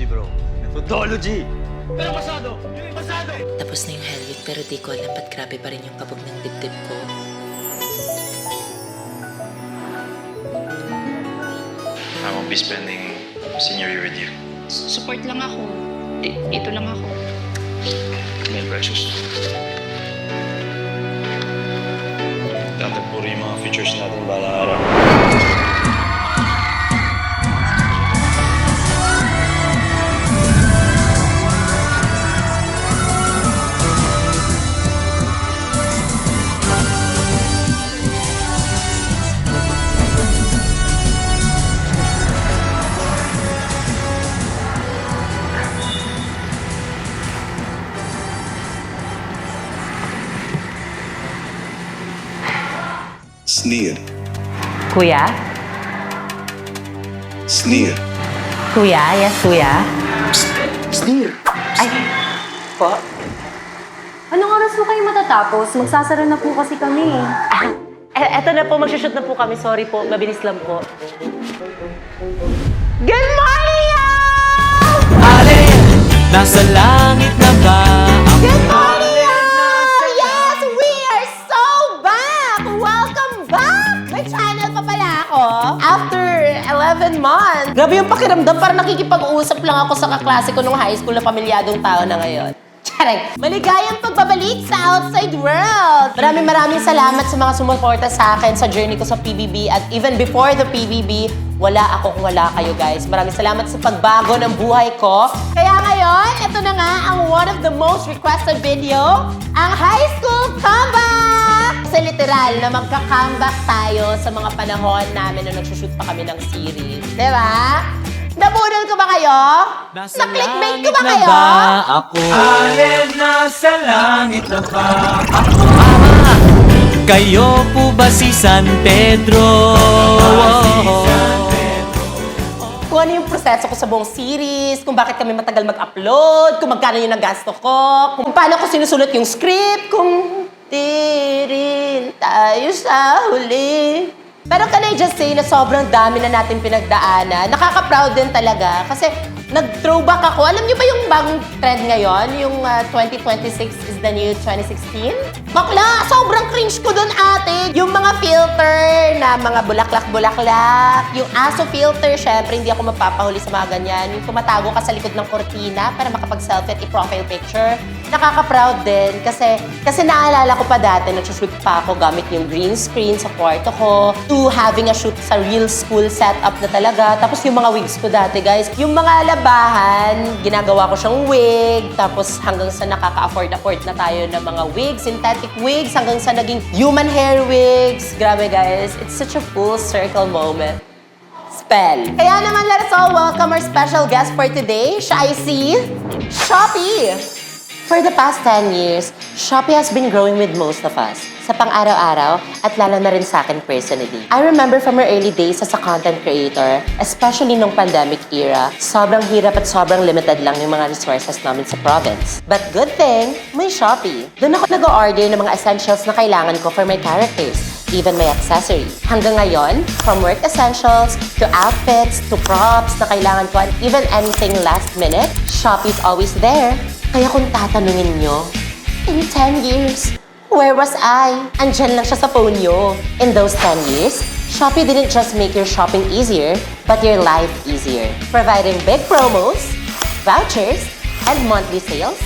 bro. Methodology! Pero pasado! Yun yung pasado! Tapos na yung Hell Week pero di ko alam ba't grabe pa rin yung kabog ng dibdib ko. I won't be spending senior year with you. Support lang ako. Ito lang ako. May precious. Dati puro yung mga features natin balang araw. Sneer. Kuya? Sneer. Kuya? Yes, kuya? Sneer! Ay, po? Anong oras po kayo matatapos? Magsasara na po kasi kami. Eto na po, magsushoot na po kami. Sorry po, mabilis lang po. Good morning, y'all! Alin, nasa langit na ba ang Good morning, y'all! Yes, we are so back! Welcome back! May channel pa pala ako. After 11 months. Grabe yung pakiramdam. Parang nakikipag-usap lang ako sa kaklase ko nung high school na pamilyadong tao na ngayon. Charing! Maligayang pagbabalik sa outside world! Maraming salamat sa mga sumuporta sa akin sa journey ko sa PBB at even before the PBB, wala ako kung wala kayo guys. Maraming salamat sa pagbago ng buhay ko. Kaya ngayon, ito na nga ang one of the most requested video, ang high school comeback! Kasi literal na magka-comeback tayo sa mga panahon namin na nagsushoot pa kami ng series. Diba? Nabunol ko ba kayo? Na-clickbait ko ba kayo? ako? Alin, nasa langit na ba ako? Kayo po ba si San Pedro? Kung ano yung proseso ko sa buong series, kung bakit kami matagal mag-upload, kung magkano yung nagasto ko, kung paano ko sinusulat yung script, kung di rin tayo sa huli. Pero can I just say na sobrang dami na natin pinagdaanan. Nakaka-proud din talaga kasi nag-throwback ako. Alam niyo ba yung bagong trend ngayon? Yung 2026 is the new 2016? Bakla! Sobrang cringe ko dun, ate! Yung mga filter na mga bulaklak-bulaklak. Yung aso filter, syempre hindi ako mapapahuli sa mga ganyan. Yung tumatago ka sa likod ng kortina para makapag-selfie at i-profile picture. Nakaka-proud din kasi naalala ko pa dati, nag-shoot pa ako gamit yung green screen sa kwarto ko to having a shoot sa real school setup na talaga. Tapos yung mga wigs ko dati, guys, yung mga labahan, ginagawa ko siyang wig. Tapos hanggang sa nakaka-afford na tayo ng mga wigs, synthetic wigs, hanggang sa naging human hair wigs. Grabe, guys. It's such a full circle moment. Spell. Kaya naman, let us all welcome our special guest for today. Siya ay si Shopee. For the past 10 years, Shopee has been growing with most of us sa pang-araw-araw at lalo na rin sa akin personally. I remember from our early days as a content creator, especially nung pandemic era, sobrang hirap at sobrang limited lang yung mga resources namin sa province. But good thing, may Shopee. Doon ako nag-order ng mga essentials na kailangan ko for my characters, even my accessories. Hanggang ngayon, from work essentials, to outfits, to props na kailangan ko, and even anything last minute, Shopee's always there. Kaya kung tatanungin nyo, in 10 years, where was I? Andyan lang siya sa phone nyo. In those 10 years, Shopee didn't just make your shopping easier, but your life easier. Providing big promos, vouchers, and monthly sales,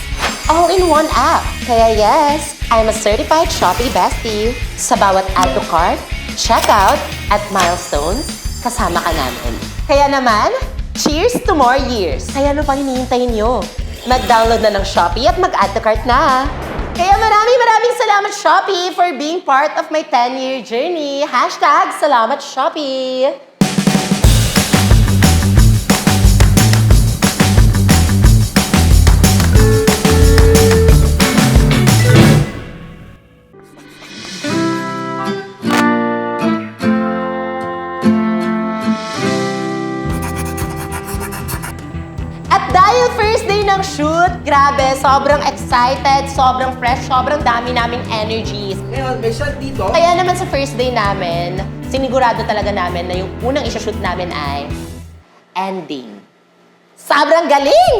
all in one app. Kaya yes, I'm a certified Shopee bestie. Sa bawat add to cart, checkout, at milestones, kasama ka namin. Kaya naman, cheers to more years. Kaya ano pang hinihintay nyo? Mag-download na ng Shopee at mag-add to cart na. Kaya maraming salamat Shopee for being part of my 10-year journey. #salamat Shopee. Dahil first day ng shoot, grabe, sobrang excited, sobrang fresh, sobrang dami naming energies. Ngayon, may shot dito. Kaya naman sa first day namin, sinigurado talaga namin na yung unang isa-shoot namin ay ending. Sobrang galing!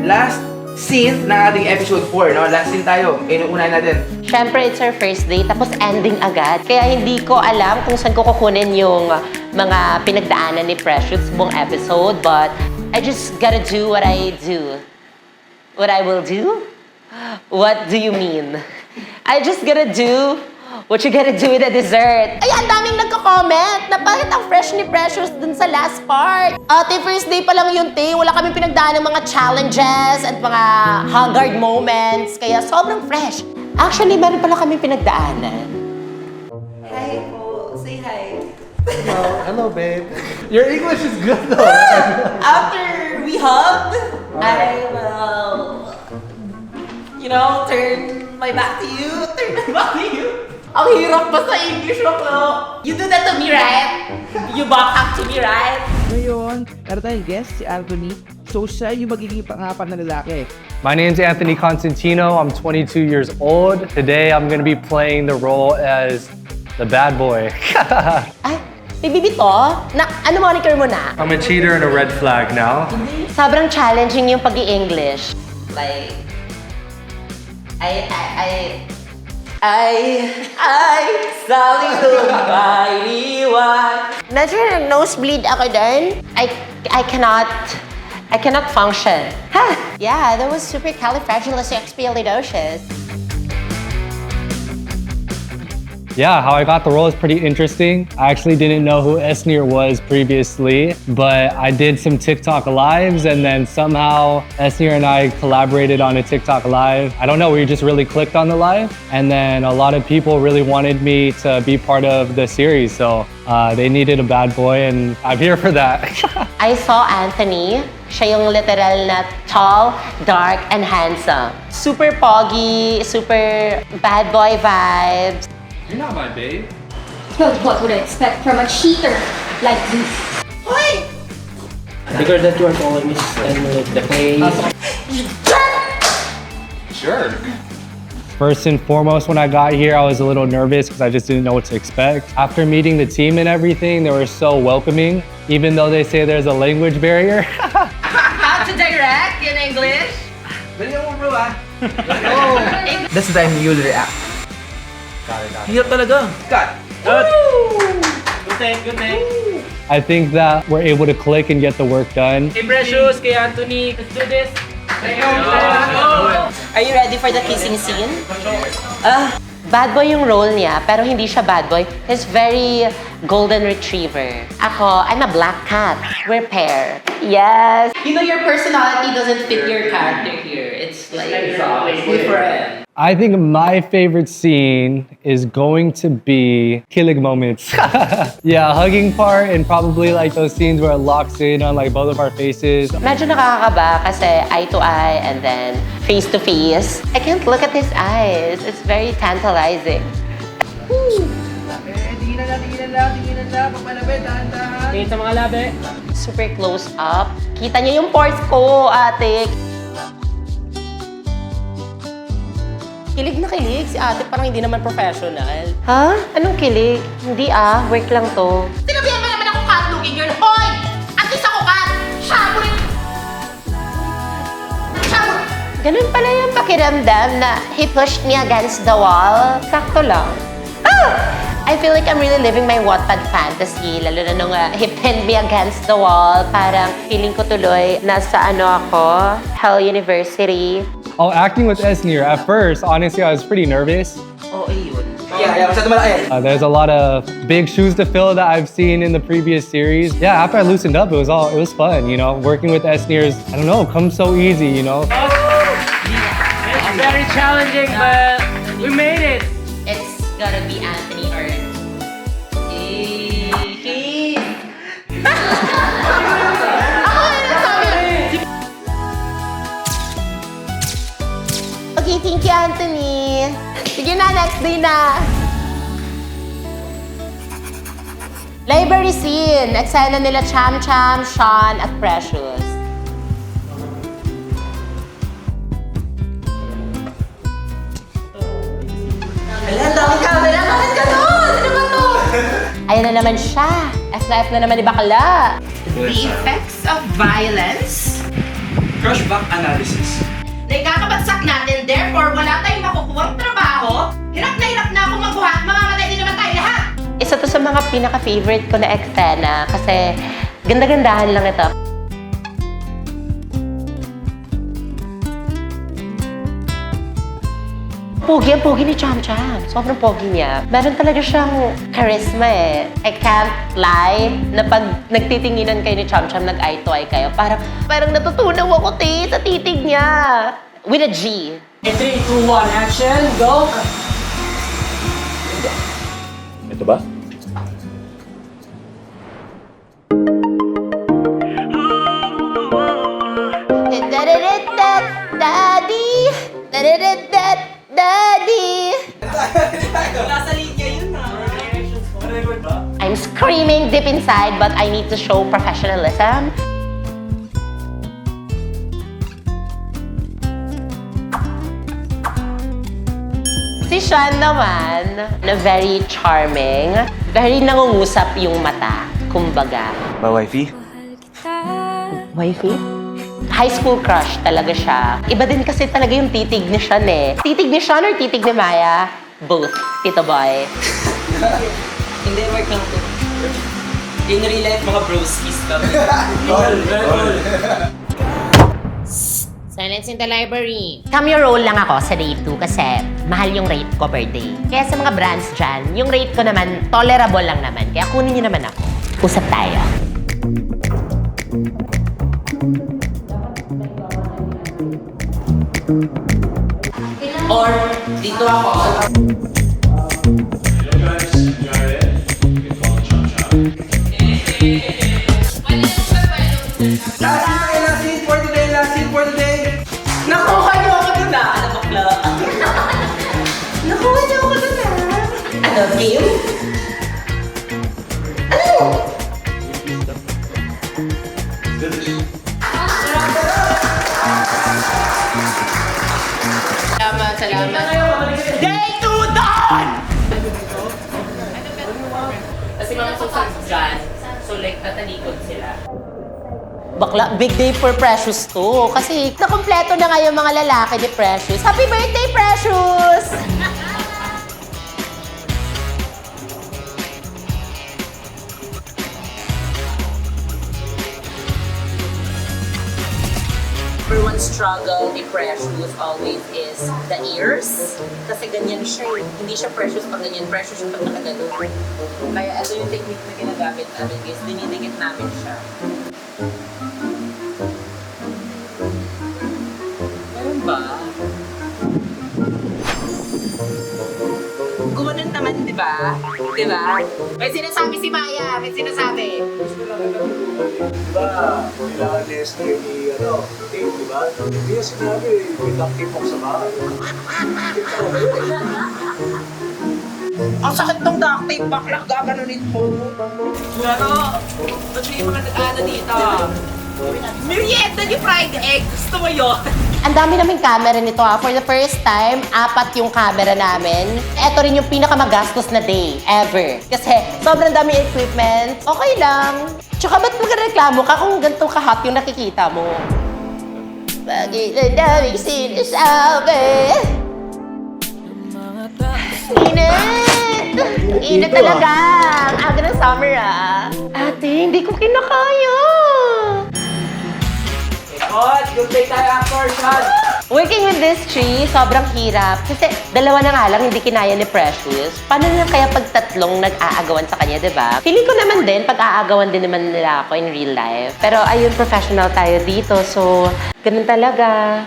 Last scene ng ating episode 4, no? Last scene tayo. Inuunahin natin. Siyempre, it's our first day, tapos ending agad. Kaya hindi ko alam kung saan ko kukunin yung mga pinagdaanan ni Precious buong episode, but I just gotta do what I do. What I will do? What do you mean? I just gotta do what you gotta do with a dessert. Ay, ang daming nagko-comment na bakit ang fresh ni Precious dun sa last part. Ate, first day pa lang yun, te. Wala kaming pinagdaan ng mga challenges at mga haggard moments. Kaya sobrang fresh. Actually, meron pala kaming pinagdaanan. Hi po. Say hi. Hello, babe. Your English is good, though. After we hugged, I will, turn my back to you. Turn my back to you. Ang hirap ba sa English mo? You do that to me, right? You back up to me, right? Ngayon, meron tayong guest, si Anthony. So, siya yung magiging pangapat na lalaki. My name's Anthony Constantino. I'm 22 years old. Today, I'm going to be playing the role as the bad boy. Ay, may bibi to? Ano moniker mo na? I'm a cheater and a red flag now. Sobrang challenging yung pag-i-English. Like, Sally Almighty One. Medyo nosebleed ako dun. I cannot function. Yeah, that was supercalifragilisticexpialidocious. Yeah, how I got the role is pretty interesting. I actually didn't know who Esnir was previously, but I did some TikTok lives and then somehow Esnir and I collaborated on a TikTok live. I don't know, we just really clicked on the live and then a lot of people really wanted me to be part of the series. So they needed a bad boy and I'm here for that. I saw Anthony. Siya yung literal na tall, dark, and handsome. Super poggy, super bad boy vibes. You're not my babe. Well, what would I expect from a cheater like this? Bigger that you are always and the face. Sure. First and foremost, when I got here, I was a little nervous because I just didn't know what to expect. After meeting the team and everything, they were so welcoming, even though they say there's a language barrier. How to direct in English? Dali mo, bro, ah. That's the time you'll react. Hirap talaga. Cut. Good thing, good thing. I think that we're able to click and get the work done. Hey, Precious, kay Anthony, let's do this. Are you ready for the kissing scene? Bad boy yung role niya, pero hindi siya bad boy. He's very golden retriever. Ako, I'm a black cat. We're pair. Yes. Your personality doesn't fit your character here. It's like different. I think my favorite scene is going to be killing moments. Yeah, hugging part and probably like those scenes where it locks in on like both of our faces. Medyo nakakakaba kasi eye to eye and then face to face. I can't look at his eyes. It's very tantalizing. Tingin na. Papalapit, dahan-dahan. Tingin sa mga labi. Super close up. Kita niyo yung pores ko, ate. Kilig na kilig si ate, parang hindi naman professional. Ha? Anong kilig? Hindi work lang to. Sinabihan mo naman ako cat-looking girl. Hoy! At least ako cat! Shabu rin! Shabu! Ganun pala yung pakiramdam na he pushed me against the wall. Sakto lang. I feel like I'm really living my Wattpad fantasy, lalo na nung he pinned me against the wall. Parang feeling ko tuloy nasa ako, Hell University. Oh, acting with Esnir, at first, honestly, I was pretty nervous. Yeah, masyado malaki. There's a lot of big shoes to fill that I've seen in the previous series. Yeah, after I loosened up, it was fun, Working with Esnir is, I don't know, comes so easy, It's very challenging, but we made it. It's gotta be Anthony or... Okay, thank you, Anthony. Sige na, next day na. Library scene. Eksena nila Cham Cham, Sean, at Precious. Ang daming camera. Bakit ka to? Ayan na naman siya. F na naman ni bakla. The effects of violence. Crush back analysis. Naikakabagsak natin, therefore wala tayong makukuha trabaho. Hirap na ako magbuhat, mamamatay din naman tayo lahat. Isa to sa mga pinaka-favorite ko na eksena kasi ganda-gandahan lang ito. Pogi ang pogi ni Cham Cham. Sobrang pogi niya. Meron talaga siyang charisma eh. I can't lie na pag nagtitinginan kayo ni Cham Cham, nag-eye to eye kayo, parang natutunaw ako sa titig niya. With a G. 3, 2, 1, action, go! Ito ba? Daddy! Daddy! Nasa linya yun ha. I'm screaming deep inside, but I need to show professionalism. Si Sean naman, na very charming, very nangungusap yung mata, kumbaga. Ba, wifey? Wifey? High school crush talaga siya. Iba din kasi talaga yung titig ni Sean eh. Titig ni Sean or titig ni Maya? Both, Tito Boy. Hindi, work lang to. In real life, mga broskies kami. Silence in the library. Cameo role lang ako sa Rave 2 kasi mahal yung rate ko per day. Kaya sa mga brands dyan, yung rate ko naman, tolerable lang naman. Kaya kunin niyo naman ako. Usap tayo. Or, dito ako. Last scene for today, last scene for today. Nakuha niyo ako dun ah. Ano bakla? Nakuha niyo ako doon Ano, game? Salamat. Day 2 done! Kasi mga susunod dyan, so like tatalikod sila. Bakla, big day for Precious to. Kasi nakompleto na nga yung mga lalaki ni Precious. Happy birthday, Precious! Number one struggle ni Precious always is the ears. Kasi ganyan siya eh. Hindi siya Precious pag ganyan. Precious siya pag nakagano. Kaya ito yung technique na ginagamit namin guys. Dinidikit namin siya. Meron ba? Gumanon naman, di ba? Di ba? May sinasabi si Maya. May sinasabi. Diba, kailangan ni Esther ni, tape, diba? Hindi niya sinabi, may duct tape ako sa bahay. Ang sakit ng duct tape, bakla gaganunin mo. Pero, ba't may mga nag-ano dito? Merienda ni fried egg. Gusto mo yun? Ang dami naming camera nito ha. For the first time, 4 yung camera namin. Ito rin yung pinakamagastos na day ever. Kasi sobrang dami equipment. Okay lang. Tsaka ba't magreklamo ka kung ganito ka-hot yung nakikita mo? Bakit ang daming sinasabi? Init! Init talaga! Ang aga ng summer ah. Ate, hindi ko kinakaya. Good day tayo after, Sean! Working with this tree, sobrang hirap. Kasi dalawa na nga lang hindi kinaya ni Precious. Paano na kaya pag tatlong nag-aagawan sa kanya, di ba? Feeling ko naman din, pag-aagawan din naman nila ako in real life. Pero ayun, professional tayo dito. So, ganun talaga.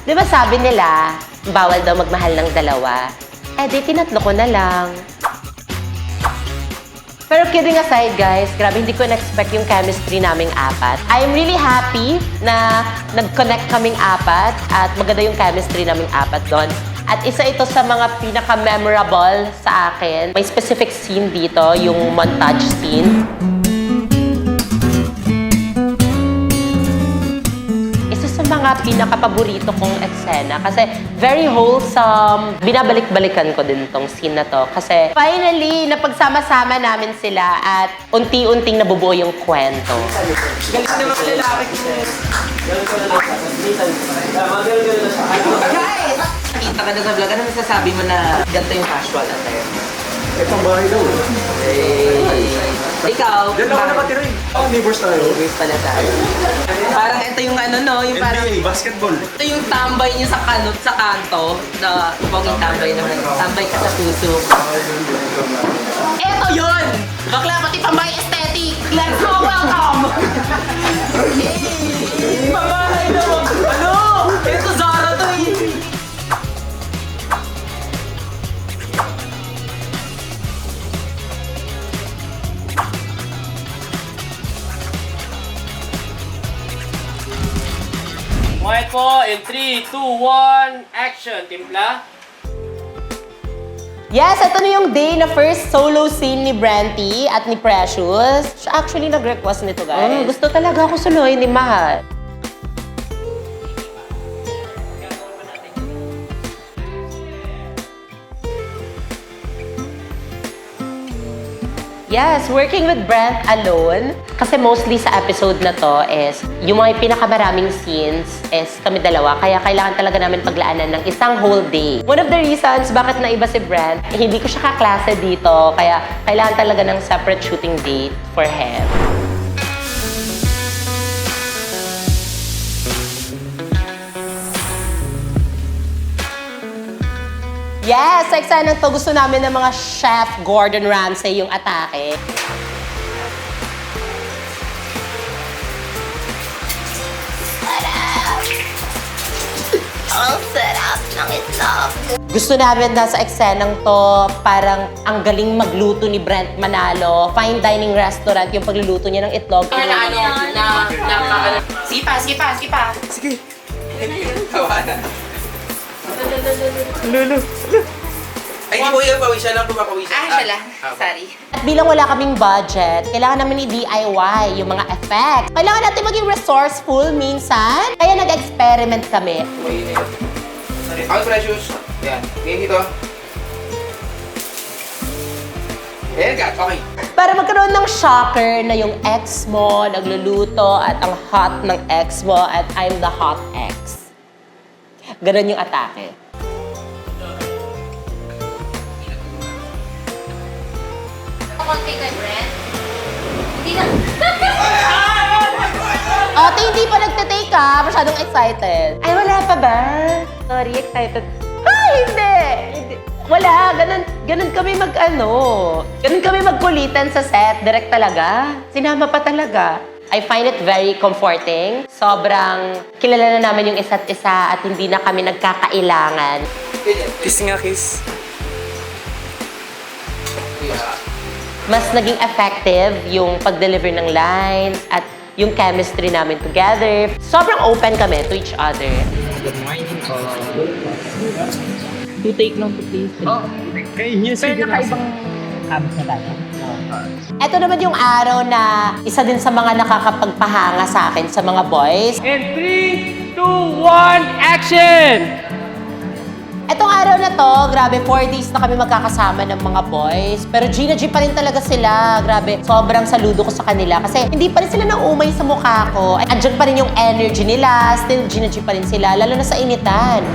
Di ba sabi nila, bawal daw magmahal ng dalawa? Eh di, tinatlo ko na lang. Pero kidding aside, guys, grabe, hindi ko na-expect yung chemistry naming 4. I'm really happy na nag-connect kaming 4 at maganda yung chemistry naming 4 doon. At isa ito sa mga pinaka-memorable sa akin. May specific scene dito, yung montage scene. Isa sa mga pinaka-paborito kong eksena kasi very wholesome. Binabalik-balikan ko din tong scene na to kasi finally, napagsama-sama namin sila at unti-unting nabubuo yung kwento. Galing na mga lalaki ko. Guys! Kita ka na sa vlog, ano masasabi mo na ganito yung casual attire? Itong bahay daw. Ikaw, Diyan ako nakatira eh. Neighbors tayo. Neighbors pala tayo. Parang ito yung ano no, yung parang... NBA, basketball. Ito yung tambay niyo sa kanto na poging tambay naman. Tambay ka sa puso. Ito yun! Bakla, pati pambay aesthetic! Let's go, welcome! Hey! Pambahay naman! Ano? Ito Zara to eh! Quiet po, in 3, 2, 1, action, timpla. Yes, ito na yung day na first solo scene ni Branty at ni Precious. Siya actually nag-request nito, guys. Gusto talaga ako suluhin ni Mahal. Yes, working with Brent alone. Kasi mostly sa episode na to is, yung mga pinakamaraming scenes is kami dalawa. Kaya kailangan talaga namin paglaanan ng isang whole day. One of the reasons bakit naiba si Brent, hindi ko siya kaklase dito. Kaya kailangan talaga ng separate shooting date for him. Yes, sa eksena to, gusto namin ng mga Chef Gordon Ramsay yung atake. Ang sarap ng itlog. Gusto namin na sa eksenang to, parang ang galing magluto ni Brent Manalo. Fine dining restaurant, yung pagluluto niya ng itlog. Sipa! Sige! Tawa na. Lulu. Ay, hindi ko yung pawisan lang, pumapawisan. Siya lang. Sorry. At bilang wala kaming budget, kailangan namin i-DIY yung mga effects. Kailangan natin maging resourceful minsan. Kaya nag-experiment kami. All Precious. Yan. Ngayon dito. Ayan ka, okay. Para magkaroon ng shocker na yung ex mo nagluluto at ang hot ng ex mo at I'm the hot ex. Ganon yung atake. Konti kay Brent. Hindi na. Ate, hindi pa nagtitake ka. Masyadong excited. Ay, wala pa ba? Sorry, excited. Ay, hindi! Wala, ganun kami ganun kami magkulitan sa set. Direct talaga. Sinama pa talaga. I find it very comforting. Sobrang kilala na namin yung isa't isa at hindi na kami nagkakailangan. Kiss nga, kiss. Mas naging effective yung pag-deliver ng lines at yung chemistry namin together. Sobrang open kami to each other. Good morning po. To take lang po, please. Pero nakaibang abs na tayo. Ito naman yung araw na isa din sa mga nakakapagpahanga sa akin sa mga boys. In 3, 2, 1, action! Etong araw na to, grabe, 4 days na kami magkakasama ng mga boys. Pero Gina G pa rin talaga sila. Grabe, sobrang saludo ko sa kanila. Kasi hindi pa rin sila naumay sa mukha ko. Andyan pa rin yung energy nila. Still Gina G pa rin sila, lalo na sa initan.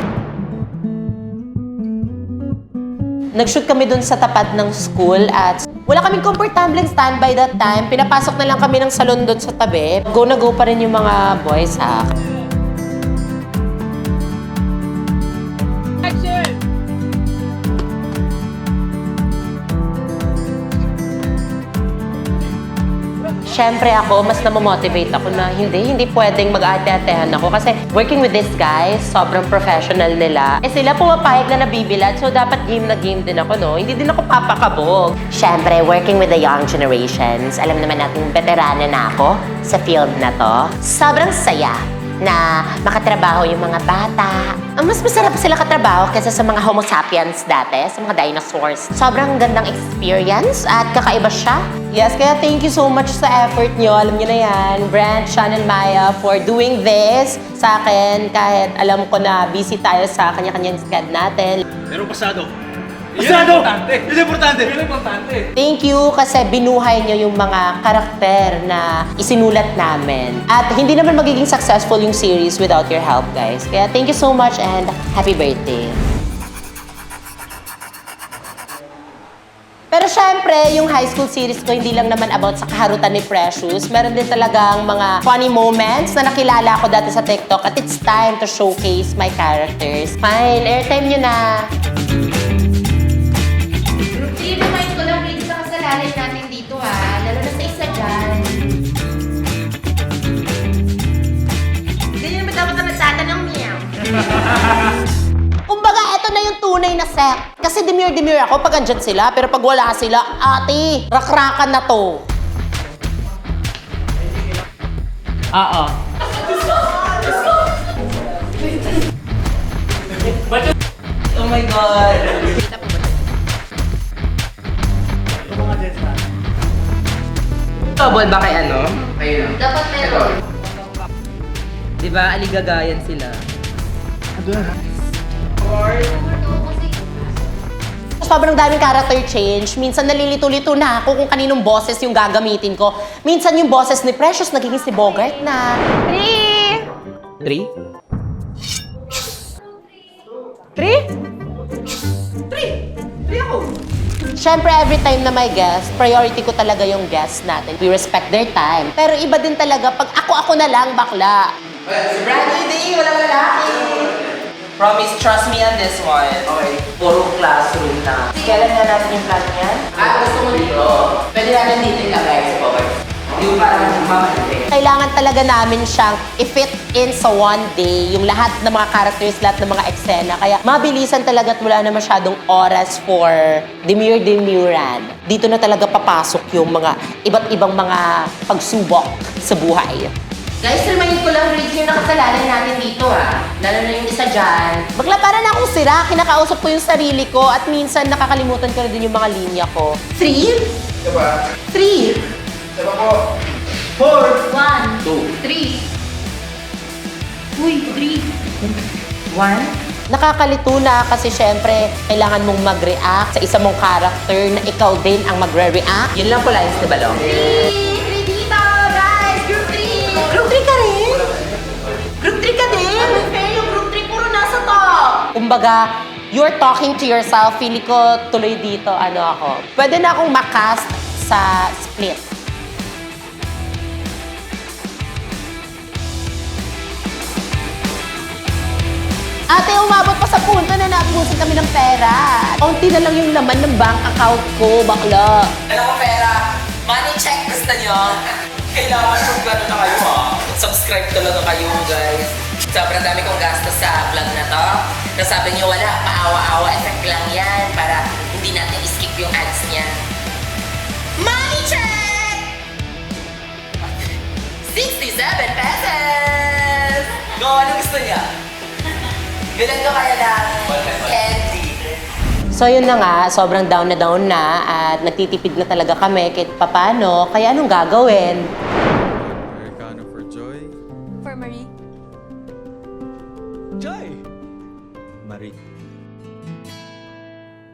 Nag-shoot kami dun sa tapat ng school at wala kaming komportableng standby that time. Pinapasok na lang kami ng salon dun sa tabi. Go na go pa rin yung mga boys, ha? Siyempre ako, mas namomotivate ako na hindi pwedeng mag-ate-atehan ako kasi working with these guys, sobrang professional nila. Eh sila pumapayag na nabibilad, so dapat game na game din ako, no? Hindi din ako papakabog. Siyempre, working with the young generations, alam naman natin veterana na ako sa field na to. Sobrang saya. na makatrabaho yung mga bata. Mas masarap sila katrabaho kaysa sa mga homo sapiens dati, sa mga dinosaurs. Sobrang gandang experience at kakaiba siya. Yes, kaya thank you so much sa effort nyo. Alam nyo na yan, Brent, Sean, and Maya for doing this sa akin kahit alam ko na busy tayo sa kanya-kanyang schedule natin. Pero pasado. Pasado! Yun importante! Yun importante! Thank you kasi binuhay niyo yung mga karakter na isinulat namin. At hindi naman magiging successful yung series without your help, guys. Kaya thank you so much and happy birthday. Pero syempre, yung high school series ko hindi lang naman about sa kaharutan ni Precious. Meron din talagang mga funny moments na nakilala ko dati sa TikTok at it's time to showcase my characters. Fine, airtime nyo na. I-remind ko lang rin sa kasalanan natin dito ha, lalo na sa isa dyan. Ganyan ba dapat na nagtatanong niya? Kumbaga, eto na yung tunay na set. Kasi demure ako pag andyan sila, pero pag wala sila, ate, rakrakan na to. Oo. Oh my God! Double ba kay ano? Ayun. Dapat meron. Di ba, aligagayan sila? Sobrang daming character change. Minsan nalilito-lito na ako kung kaninong boses yung gagamitin ko. Minsan yung boses ni Precious nagiging si Bogart na. 3? Siyempre, every time na may guest, priority ko talaga yung guest natin. We respect their time. Pero iba din talaga pag ako na lang, bakla. Brand new day, walang lalaki. Promise, trust me on this one. Okay. Puro classroom na. Kailan na natin yung plan niyan? Gusto mo dito? Pwede natin dito ilagay sa cover. Yung parang mamalite. Kailangan talaga namin siyang i-fit in sa one day, yung lahat ng mga characters, lahat ng mga eksena. Kaya mabilisan talaga at wala na masyadong oras for demure-demuran. Dito na talaga papasok yung mga iba't ibang mga pagsubok sa buhay. Guys, remind ko lang rin yung nakasalanan natin dito ha. Lalo na yung isa dyan. Bakla, para na akong sira. Kinakausap ko yung sarili ko at minsan nakakalimutan ko na din yung mga linya ko. 3? Diba? 3? Diba po? 4! 1, 2. 3. Uy, 3. 1? Nakakalito na kasi syempre kailangan mong mag-react sa isa mong character na ikaw din ang magre-react. Yun lang po lines ni Balong. 3 dito, guys! Group 3! Group 3 ka rin? Group 3 ka din? Okay, yung group 3 puro nasa top! Kumbaga, you're talking to yourself. Feeling ko tuloy dito, ano ako. Pwede na akong makast sa split. Ate, umabot pa sa punto na naabusin kami ng pera. Kaunti na lang yung laman ng bank account ko, bakla. Ano ko pera? Money check gusto nyo? Kailangan kung gano'n na kayo ha. Subscribe talaga kayo guys. Sobrang dami kong gastos sa vlog na to. Pero sabi nyo wala, paawa-awa effect lang yan para hindi natin skip yung ads niya. Money check! 67 pesos! Go, ano gusto niya? Bilang ko kaya lang candy. So yun na nga, sobrang down na at nagtitipid na talaga kami kahit papano. Kaya anong gagawin? Americano for Joy. For Marie. Joy! Marie.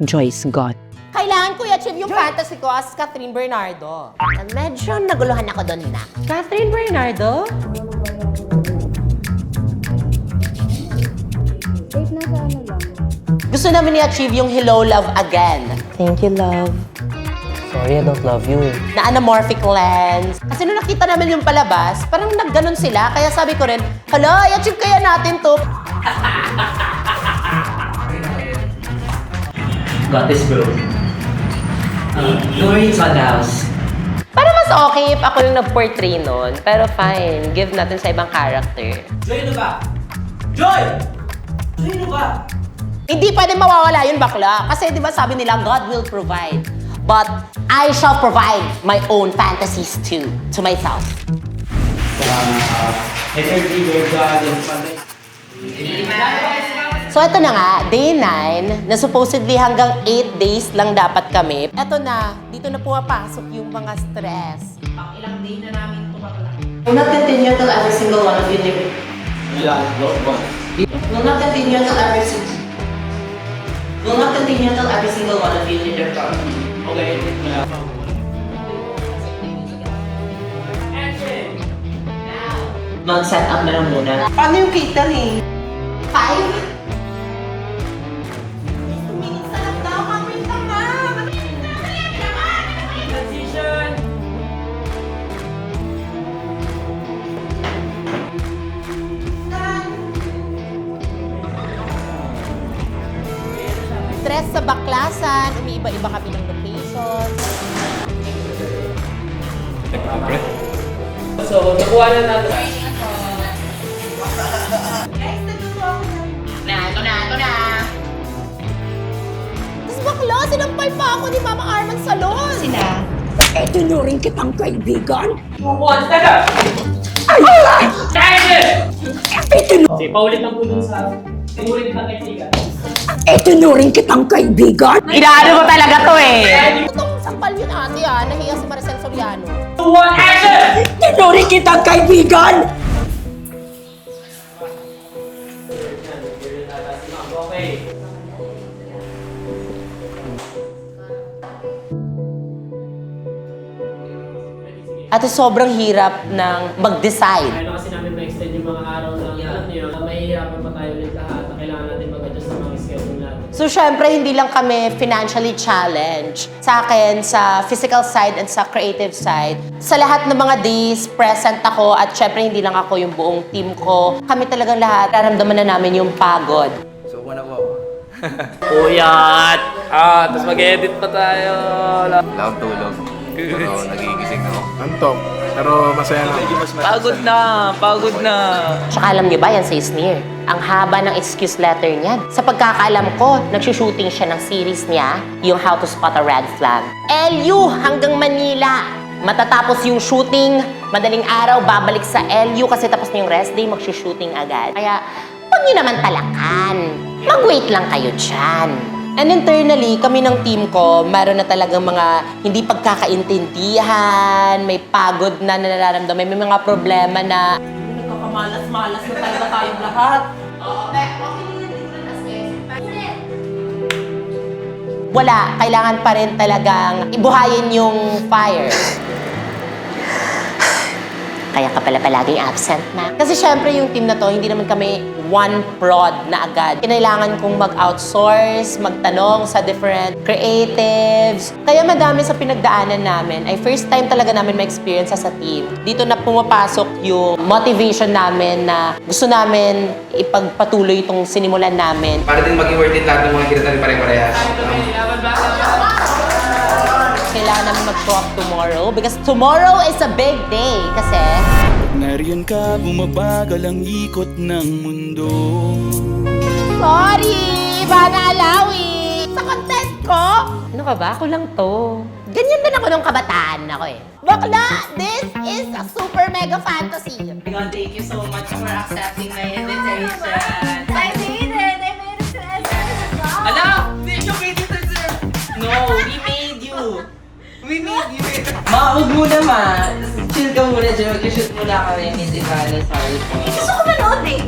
Joyce God. Kailangan ko i-achieve yung fantasy ko as Catherine Bernardo. Medyo naguluhan ako doon na. Catherine Bernardo? Wait, nasa ano lang? Gusto namin i-achieve yung Hello, Love Again. Thank you, love. Sorry, I don't love you. Na anamorphic lens. Kasi nung nakita namin yung palabas, parang nagganon sila. Kaya sabi ko rin, hala, i-achieve kaya natin to. Got this bro. Don't worry, it's on the house. Para mas okay if ako yung nag-portray nun. Pero fine, give natin sa ibang character. Joy, ano ba? Joy! Joy, ano ba? Hindi pwede mawawala yun, bakla. Kasi di ba sabi nila, God will provide. But I shall provide my own fantasies too, to myself. energy, yoga, and something. So ito na nga, day 9, na supposedly hanggang 8 days lang dapat kami. Ito na, dito na pumapasok yung mga stress. Pang ilang day na namin ito bakla. Will not continue till every single one of you live. Yeah, no, but Will not continue till every single one of you did your job. okay. Mag-set up na lang muna. Paano yung catering? 5? Stress sa baklasan, umiiba-iba kami ng location. So, nakuha na natin. Ito na. Tapos bakla, sinampal pa ako ni Mama Arman sa salon. Sina? Tinuring kitang kaibigan. One, taga! Action! Sige, paulit lang po dun sa tinuring kitang kaibigan. Tinuring kitang kaibigan. Inaano mo talaga to eh. Itong sampal yun ate nahiya si Maricel Soriano. 2, 1, action! Tinuring kitang kaibigan. Okay. Ate, sobrang hirap ng mag-decide. Kaya kasi namin ma-extend yung mga araw na alam niyo, mahihirapan pa tayo ulit lahat na kailangan natin mag-adjust sa mga schedule natin. So, syempre, hindi lang kami financially challenged. Sa akin, sa physical side and sa creative side, sa lahat ng mga days, present ako at syempre, hindi lang ako yung buong team ko. Kami talagang lahat, naramdaman na namin yung pagod. So, wala wow. Puyat! Tapos mag-edit pa tayo. Wala akong tulog. Pero nagigising ako. Antok, pero masaya lang. Pagod na. Tsaka alam niyo ba, yan sa Sneer. Ang haba ng excuse letter niyan. Sa pagkakaalam ko, nagsushooting siya ng series niya, yung How to Spot a Red Flag. LU hanggang Manila. Matatapos yung shooting, madaling araw, babalik sa LU kasi tapos na yung rest day, magsushooting agad. Kaya, huwag niyo naman talakan. Mag-wait lang kayo dyan. And internally, kami ng team ko, meron na talagang mga hindi pagkakaintindihan, may pagod na nararamdaman, may mga problema na nagkakamalas-malas na talaga tayong lahat. Wala, kailangan pa rin talagang ibuhayin yung fire. Kaya ka pala palaging absent na. Kasi syempre yung team na to, hindi naman kami one prod na agad. Kailangan kong mag-outsource, magtanong sa different creatives. Kaya madami sa pinagdaanan namin ay first time talaga namin ma-experience sa team. Dito na pumapasok yung motivation namin na gusto namin ipagpatuloy itong sinimulan namin. Para din maging worth it lahat ng mga ginagawa pare-parehas. Kailangan namin mag-show up tomorrow because tomorrow is a big day kasi Nariyan ka, bumabagal ang ikot ng mundo. sorry, Bana Alawi! Sa content ko! Ano ka ba? Ako lang to. Ganyan din ako nung kabataan ako eh. Bakla, this is a super mega fantasy. Thank you so much for accepting my invitation. I made it to SNL. Hello? Did you made it to No, we made you. We made you. Huwag muna chill ka muna dyan. Mag-shoot muna kami ni Ivana. Sorry po. Gusto ko manood eh.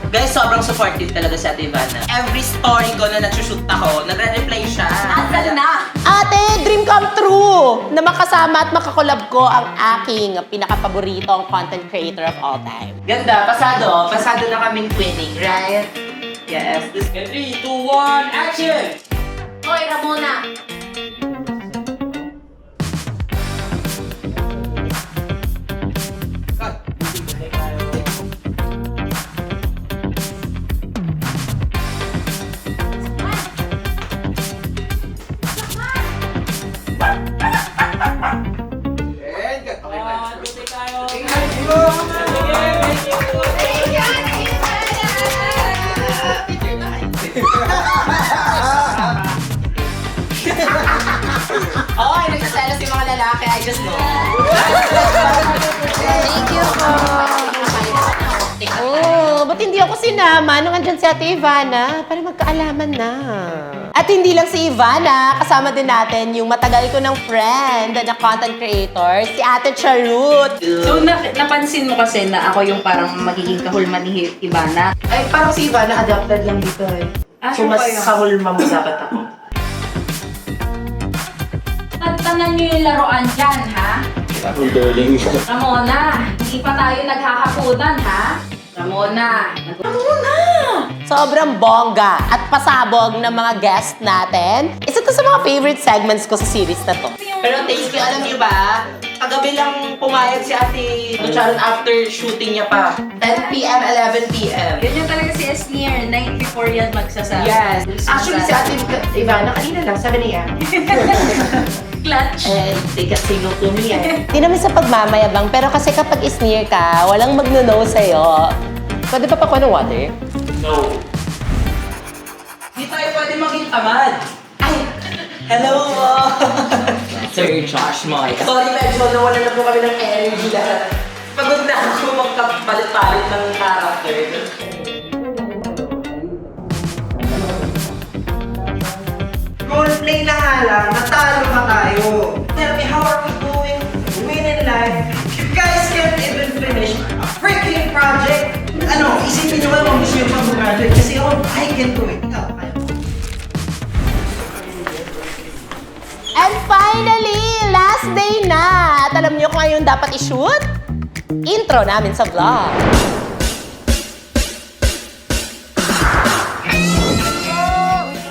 Guys, sobrang supportive talaga si Ate Ivana. Every story ko na nagsushoot ako, nagre-reply siya. Asan na? Ate, dream come true na makasama at makakolab ko ang aking pinakapaboritong content creator of all time. Ganda, pasado. Pasado na kaming twinning, right? Yes. 3, 2, 1, action! Hoy, Ramona. lalaki, I just know. Thank you po. Oh, ba't hindi ako sinama nung andyan si Ate Ivana? Para magkaalaman na. At hindi lang si Ivana, kasama din natin yung matagal ko ng friend na content creator, si Ate Charut. So, napansin mo kasi na ako yung parang magiging kahulman ni Ivana. Ay, parang si Ivana adopted lang dito eh. So, mas kahulma mo dapat ako. Tanan niyo yung laruan dyan, ha? Ramona, hindi pa tayo naghahapunan, ha? Ramona! Sobrang bongga at pasabog ng mga guest natin. Isa to sa mga favorite segments ko sa series na to. Pero thank you, alam niyo ba? Kagabi lang pumayag si Ate Sharon after shooting niya pa. 10 p.m., 11 p.m. Yun yung talaga si Esnier, night before yan magsasabi. Yes. Actually, si Ate Ivana kanina lang, 7 a.m. Clutch. They got signal to me eh. Di naman sa pagmamayabang, pero kasi kapag isneer ka, walang magno-no sa'yo. Pwede pa pa ko ng water? No. Di tayo pwede maging tamad. Ay! Hello mo! Sir Josh Moy. Sorry, medyo nawalan na po kami ng energy lahat. Pagod na ako magkapalit-palit ng character. Roleplay na nga lang, natalo ka tayo. Tell me, how are we doing? Win in life? You guys can't even finish a freaking project. Ano, isipin nyo ba kung gusto yung pag-graduate? Kasi ako, I can do it. Ikaw, kaya mo. And finally, last day na! At alam niyo kung ano yung dapat i-shoot? Intro namin sa vlog.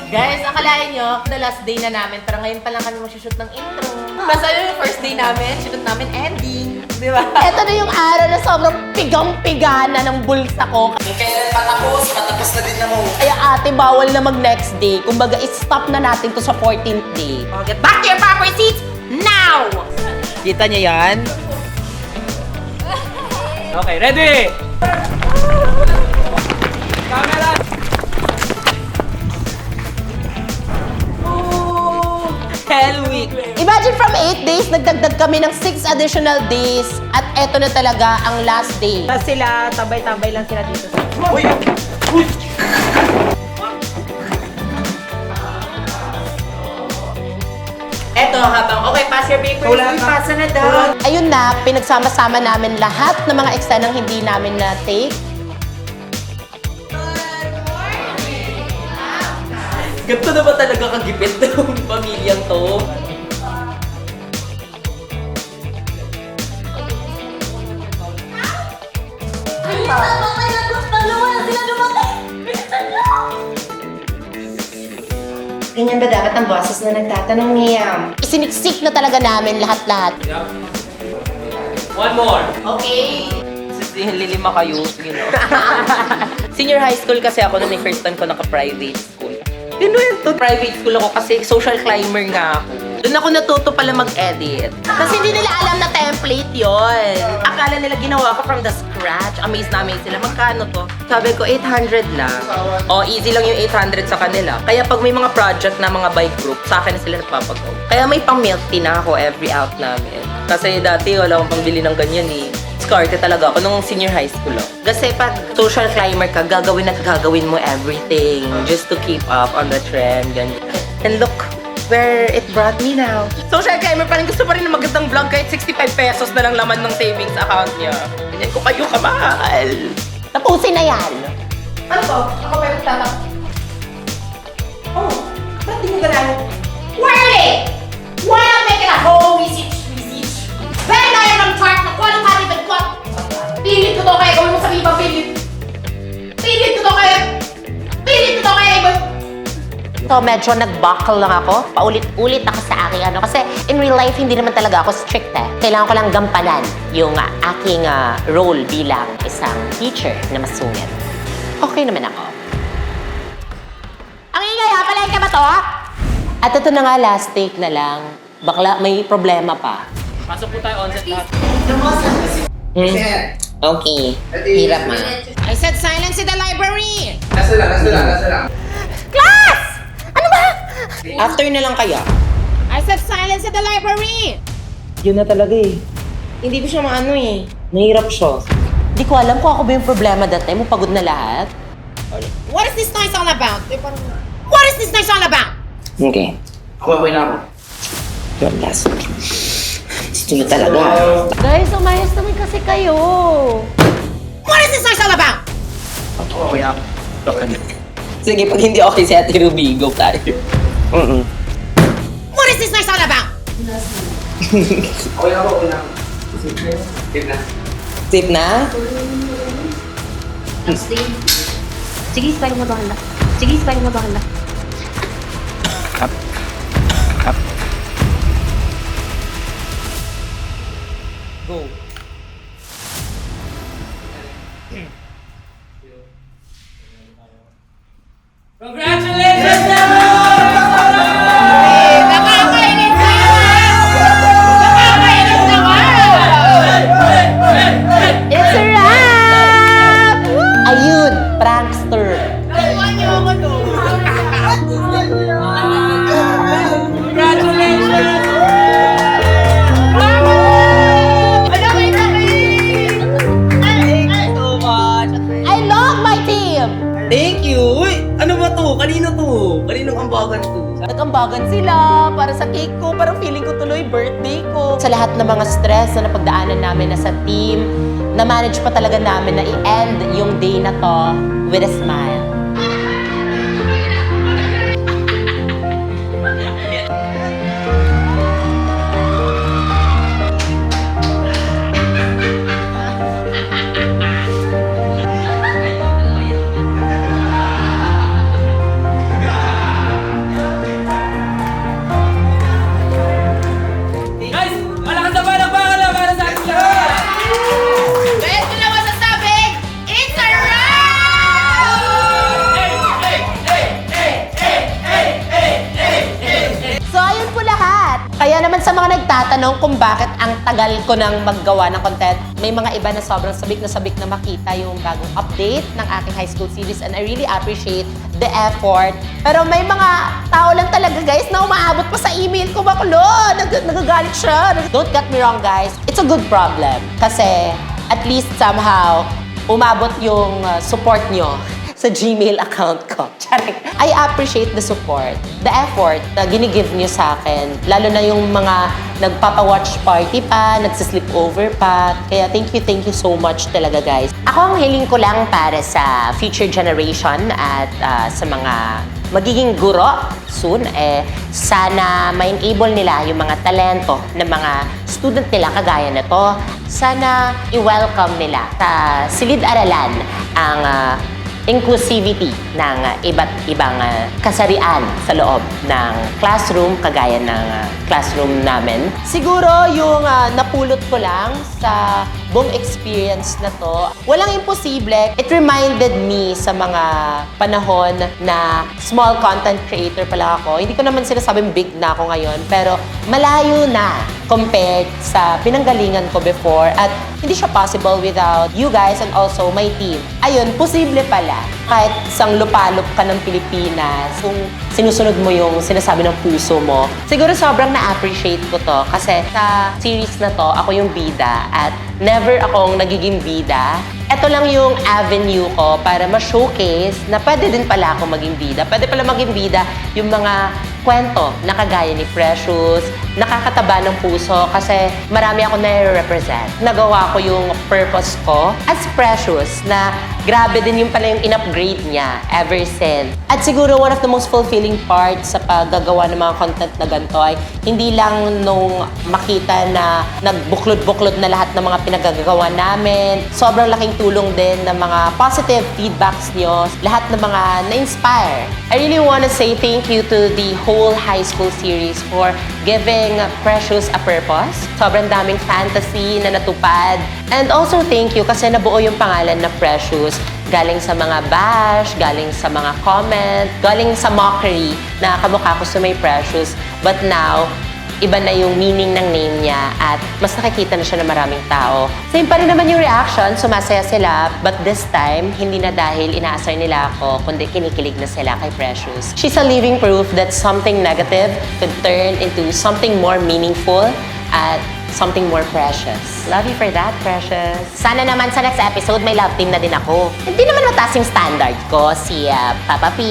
Guys, akalain nyo, the last day na namin, pero ngayon pa lang kami mag-shoot ng intro. Basta yung first day namin, shoot namin ending. Di ba? Ito na yung araw na sobrang pigang-piga na ng bulsa ko. Kailan patapos na din naman. Kaya ate, bawal na mag-next day. Kumbaga, i-stop na natin to sa 14th day. Get back to your proper seats now! Kita niyo yan? Okay, ready? Camera! Hell week! Imagine from 8 days, nagdagdag kami ng 6 additional days. At eto na talaga ang last day. Sila, tabay-tabay lang sila dito. Uy! Eto, habang okay, pass your papers. Uy, pasa na daw. Ayun na, pinagsama-sama namin lahat ng mga eksenang hindi namin na-take. Ganito na ba talaga kagipit ng pamilyang to? Ganyan ba dapat ang boses na nagtatanong niya? Isiniksik na talaga namin lahat-lahat. One more. Okay. Lilima kayo. Sige no. Senior high school kasi ako nung first time ko naka-private school. Kinuwento, private school ako kasi social climber nga ako. Doon ako natuto pala mag-edit. Kasi hindi nila alam na template yon. Akala nila ginawa ko from the scratch. Amazed na amazed sila. Magkano to? Sabi ko, 800 lang. Oh, easy lang yung 800 sa kanila. Kaya pag may mga project na mga bike group, sa akin na sila nagpapagaw. Kaya may pang-milk tea na ako every out namin. Kasi dati wala akong pangbili ng ganyan eh. Diskarte talaga ako nung senior high school ako. Kasi pag social climber ka, gagawin at gagawin mo everything just to keep up on the trend. Ganyan. And look where it brought me now. Social climber pa rin gusto pa rin ng magandang vlog kahit 65 pesos na lang laman ng savings account niya. Ganyan ko kayo kamahal. Tapusin na yan. Ano to? Ako pa yung tatak. Oh, ba't di mo ganaan? Worley! Why not make it a whole research? When I am on track na qualified even qual... Pilit ko to kaya gawin mo sa iba, pilit. Pilit ko to kaya... Pilit ko to kaya iba... So, medyo nag-buckle lang ako. Paulit-ulit ako sa aking ano. Kasi in real life, hindi naman talaga ako strict eh. Kailangan ko lang gampanan yung aking role bilang isang teacher na masungit. Okay naman ako. Ang ingay ha, palay ka ba to? At ito na nga, last take na lang. Bakla, may problema pa. Pasok po tayo on-set lahat. Okay. Hirap ma. I said silence in the library! Nasa lang. Class! Ano ba? After na lang kaya. I said silence in the library! Yun na talaga eh. Hindi ko siya maano eh. Nahirap siya. Di ko alam kung ako ba yung problema that time. Pagod na lahat. What is this noise all about? What is this noise all about? Okay. Kumaboy na ako. Your last. Gusto nyo talaga. Guys, umayos naman kasi kayo. What is this noise all about? Kumaboy na ako. Sige, pag hindi okay si Ate Ruby, go tayo. What is this noise all about? Okay na ako, okay na ako. Sige na. Safe na? Sige, spike mo doon lang. Sige, spike mo doon lang. Go. Congratulations, Nakakainis naman! It's a wrap! Ayun, prankster. Nakuha niyo ako doon. Congratulations! I love my team! Thank you! Uy, ano ba to? Kanino to? Kaninong ambagan to? Nag-ambagan sila para sa cake ko. Parang feeling ko tuloy birthday ko. Sa lahat ng mga stress na napagdaanan namin na sa team, na-manage pa talaga namin na i-end yung day na to with a smile. Guys, malakas na palakpakan na para sa ating lahat! Dahil ko lang masasabing, it's a wrap! So, ayun po lahat. Kaya naman sa mga nagtatanong kung bakit ang tagal ko nang maggawa ng content, may mga iba na sobrang sabik na makita yung bagong update ng aking high school series and I really appreciate the effort. Pero may mga tao lang talaga guys na umaabot pa sa email ko. Baklo, nagagalit siya. Don't get me wrong guys, it's a good problem. Kasi at least somehow, umabot yung support nyo sa Gmail account ko. Charing. I appreciate the support, the effort na ginigive niyo sa akin. Lalo na yung mga nagpapa-watch party pa, nagsisleep over pa. Kaya thank you so much talaga guys. Ako ang hiling ko lang para sa future generation at sa mga magiging guro soon, sana ma-enable nila yung mga talento ng mga student nila kagaya na to. Sana i-welcome nila sa silid-aralan ang inclusivity ng iba't ibang kasarian sa loob ng classroom, kagaya ng classroom namin. Siguro yung napulot ko lang sa buong experience na to, walang imposible. It reminded me sa mga panahon na small content creator pala ako. Hindi ko naman sinasabing big na ako ngayon, pero malayo na compared sa pinanggalingan ko before at hindi siya possible without you guys and also my team. Ayun, posible pala. Kahit isang lupalop ka ng Pilipinas, kung sinusunod mo yung sinasabi ng puso mo, siguro sobrang na-appreciate ko to kasi sa series na to, ako yung bida at never akong nagiging bida. Ito lang yung avenue ko para ma-showcase na pwede din pala ako maging bida. Pwede pala maging bida yung mga kwento na kagaya ni Precious, nakakataba ng puso kasi marami ako na-represent. Nagawa ko yung purpose ko as Precious na grabe din yung pala yung in-upgrade niya ever since. At siguro one of the most fulfilling parts sa paggagawa ng mga content na ganito ay hindi lang nung makita na nagbuklod-buklod na lahat ng mga pinagagawa namin. Sobrang laking tulong din ng mga positive feedbacks nyo, lahat ng mga na-inspire. I really want to say thank you to the whole high school series for giving Precious a purpose. Sobrang daming fantasy na natupad. And also thank you kasi nabuo yung pangalan na Precious galing sa mga bash, galing sa mga comment, galing sa mockery na kamukha ko sa may Precious. But now, iba na yung meaning ng name niya at mas nakikita na siya ng maraming tao. Same pa rin naman yung reaction, sumasaya sila, but this time, hindi na dahil inaasar nila ako, kundi kinikilig na sila kay Precious. She's a living proof that something negative could turn into something more meaningful at something more precious. Love you for that, Precious. Sana naman sa next episode may love team na din ako. Hindi naman mataas yung standard ko. Si Papa P,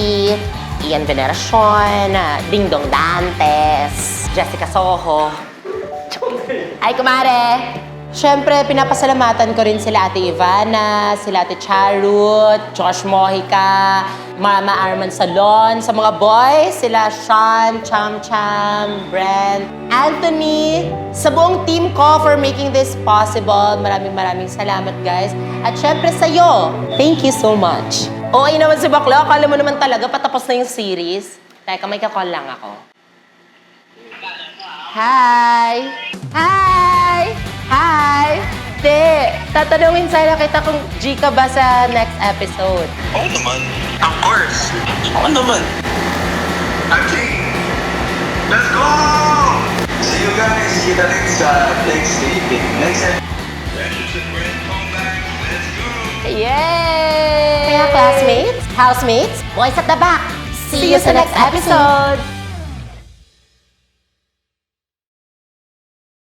Ian Veneracion, Ding Dong Dantes, Jessica Soho. Ay, kumare! Siyempre, pinapasalamatan ko rin sila Ate Ivana, sila Ate Charut, Josh Mojica, Mama Arman Salon, sa mga boys, sila Sean, Cham Cham, Brent, Anthony, sa buong team ko for making this possible. Maraming salamat, guys. At siyempre sa'yo, thank you so much. Okay naman si Bakla, akala mo naman talaga patapos na yung series. Teka, may kakall lang ako. Hi! Hi! Hi! Te, tatanungin sana kita kung G ka ba sa next episode. Oo naman. Of course. Oo naman. I'm G. Let's go! See you guys. See you the next episode. Yay! Kaya classmates, housemates, boys at the back, see you sa next episode!